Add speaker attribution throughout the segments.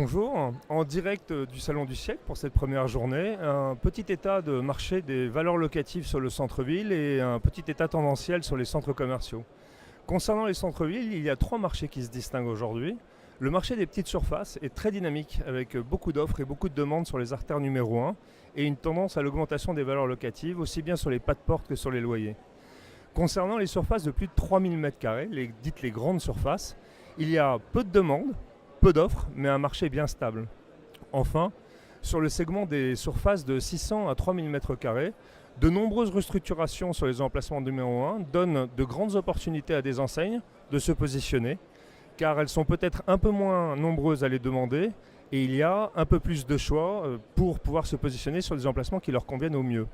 Speaker 1: Bonjour, en direct du Salon du siècle pour cette première journée, un petit état de marché des valeurs locatives sur le centre-ville et un petit état tendanciel sur les centres commerciaux. Concernant les centres-villes, il y a trois marchés qui se distinguent aujourd'hui. Le marché des petites surfaces est très dynamique avec beaucoup d'offres et beaucoup de demandes sur les artères numéro 1 et une tendance à l'augmentation des valeurs locatives aussi bien sur les pas de porte que sur les loyers. Concernant les surfaces de plus de 3000 m², dites les grandes surfaces, il y a peu de demandes, peu d'offres, mais un marché bien stable. Enfin, sur le segment des surfaces de 600 à 3000 m², de nombreuses restructurations sur les emplacements numéro 1 donnent de grandes opportunités à des enseignes de se positionner, car elles sont peut-être un peu moins nombreuses à les demander, et il y a un peu plus de choix pour pouvoir se positionner sur des emplacements qui leur conviennent au mieux.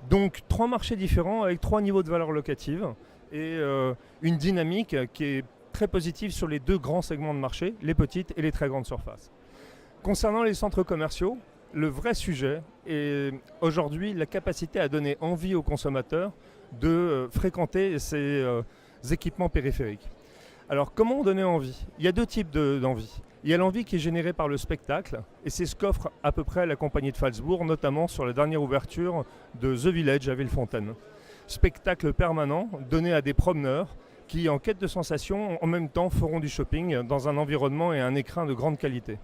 Speaker 1: Donc trois marchés différents avec trois niveaux de valeur locative et une dynamique qui est très positive sur les deux grands segments de marché, les petites et les très grandes surfaces. Concernant les centres commerciaux, le vrai sujet est aujourd'hui la capacité à donner envie aux consommateurs de fréquenter ces équipements périphériques. Alors comment donner envie? Il y a deux types d'envie. Il y a l'envie qui est générée par le spectacle, et c'est ce qu'offre à peu près la compagnie de Phalsbourg, notamment sur la dernière ouverture de The Village à Villefontaine. Spectacle permanent donné à des promeneurs qui, en quête de sensations, en même temps feront du shopping dans un environnement et un écrin de grande qualité.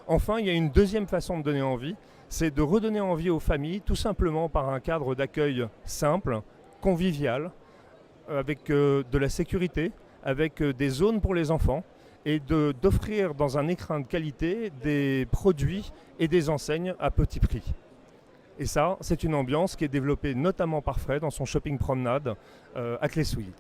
Speaker 1: Enfin, il y a une deuxième façon de donner envie, c'est de redonner envie aux familles, tout simplement par un cadre d'accueil simple, convivial, avec de la sécurité, avec des zones pour les enfants, et d'offrir dans un écrin de qualité des produits et des enseignes à petit prix. Et ça, c'est une ambiance qui est développée notamment par Fred dans son shopping promenade à Clé-Souilly.